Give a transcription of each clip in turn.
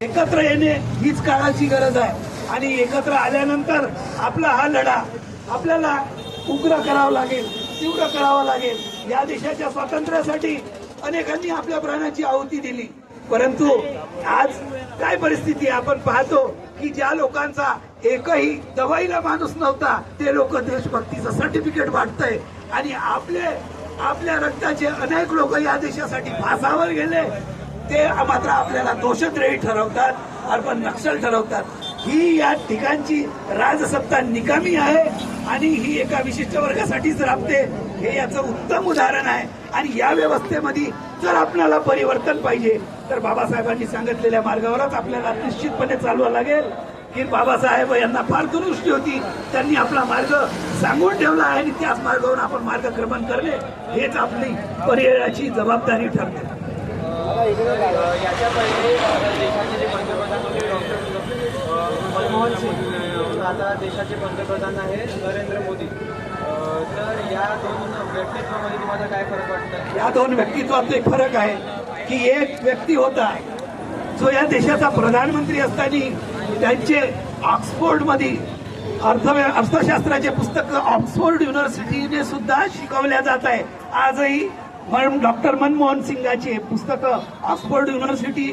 एकत्र येणे हीच काळाची गरज आहे आणि एकत्र आल्यानंतर आपला हा लढा आपल्याला उग्र करावा लागेल, तीव्र करावा लागेल। या देशाच्या स्वातंत्र्यासाठी अनेकांनी आपल्या प्राणाची आहुती दिली, परंतु आज काय परिस्थिती आहे आपण पाहतो की ज्या लोकांचा एकही दवाईला माणूस नव्हता ते लोक देशभक्तीचं सर्टिफिकेट वाटतंय आणि आपल्या रक्ताचे अनेक लोक या देशासाठी फासावर गेले ते मात्र आपल्याला दोषद्रोही ठरवतात, अर्बन नक्षल ठरवतात। ही या ठिकाणची राजसत्ता निकामी आहे आणि ही एका विशिष्ट वर्गासाठीच राबते, हे याचं उत्तम उदाहरण आहे। आणि या व्यवस्थेमध्ये जर आपल्याला परिवर्तन पाहिजे तर बाबासाहेबांनी सांगितलेल्या मार्गावरच आपल्याला निश्चितपणे चालवावं लागेल। की बाबासाहेब यांना फार दुरुस्ती होती, त्यांनी आपला मार्ग सांगून ठेवला आहे आणि त्याच मार्गावर आपण मार्गक्रमण करणे हेच आपली पर्यायाची जबाबदारी ठरते। याच्या पहिले देशाचे जे पंतप्रधान होते मनमोहन सिंग, आता देशाचे पंतप्रधान आहेत नरेंद्र मोदी। तर या दोन व्यक्तित्वामध्ये तुम्हाला काय फरक वाटतं? या दोन व्यक्तित्वात एक फरक आहे की एक व्यक्ती होता जो या देशाचा प्रधानमंत्री असताना त्यांचे ऑक्सफोर्डमध्ये अर्थशास्त्राचे पुस्तक ऑक्सफोर्ड युनिव्हर्सिटीने सुद्धा शिकवल्या जात आहे। आजही डॉक्टर मनमोहन सिंगाचे पुस्तक ऑक्सफोर्ड युनिव्हर्सिटी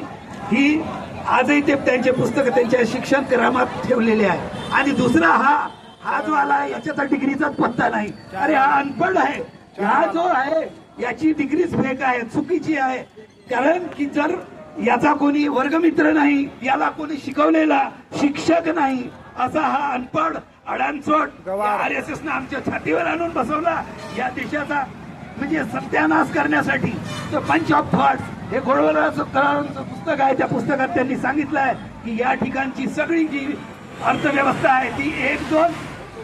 ही आजही ते त्यांचे पुस्तक त्यांच्या शिक्षण क्रमात ठेवलेले आहे। आणि दुसरा हा जो आला याच्याचा डिग्रीचाच पत्ता नाही, अरे हा अनपढ आहे, हा जो आहे याची डिग्रीच फेक आहे, चुकीची आहे। कारण की जर याचा कोणी वर्गमित्र नाही, याला कोणी शिकवलेला शिक्षक नाही, असा हा अनपढ अडाणचोट RSS ने आमच्या छातीवर आणून बसवला या देशाचा म्हणजे सत्यानाश करण्यासाठी। तर पंच ऑफ थॉट्स हे घोडवलकरांचं पुस्तक आहे, त्या पुस्तकात त्यांनी सांगितलं आहे की या ठिकाणची सगळी जी अर्थव्यवस्था आहे ती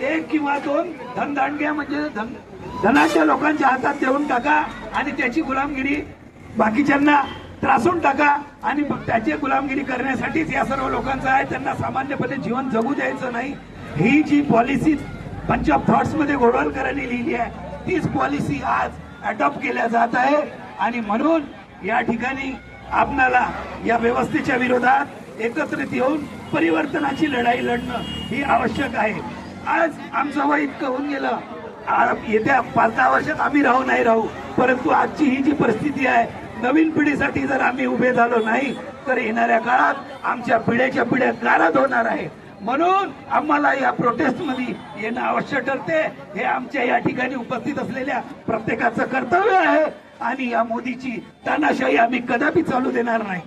एक किंवा दोन धनदांडग्या म्हणजे धनाच्या लोकांच्या हातात देऊन टाका आणि त्याची गुलामगिरी बाकीच्यांना त्रासून टाका आणि त्याची गुलामगिरी करण्यासाठीच या सर्व लोकांचं आहे, त्यांना सामान्यपणे जीवन जगू द्यायचं नाही। ही जी पॉलिसी पंच ऑफ थॉट्स मध्ये घोडवलकरांनी लिहिली आहे तीच पॉलिसी आज अडॉप्ट केल्या जात आहे आणि म्हणून या ठिकाणी आपल्याला या व्यवस्थेच्या विरोधात एकत्रित येऊन परिवर्तनाची लढाई लढणं ही आवश्यक आहे। आज आमचं वय इतकं होऊन गेलं, येत्या 5-10 वर्षात आम्ही राहू नाही राहू, परंतु आजची ही जी परिस्थिती आहे नवीन पिढीसाठी जर आम्ही उभे झालो नाही तर येणाऱ्या काळात आमच्या पिढ्याच्या पिढ्या गारद होणार आहे। म्हणून आम्हाला या प्रोटेस्टमध्ये येणं आवश्यक ठरते, हे आमच्या या ठिकाणी उपस्थित असलेल्या प्रत्येकाचं कर्तव्य आहे आणि या मोदीची तानाशाही आम्ही कदापि चालू देणार नाही।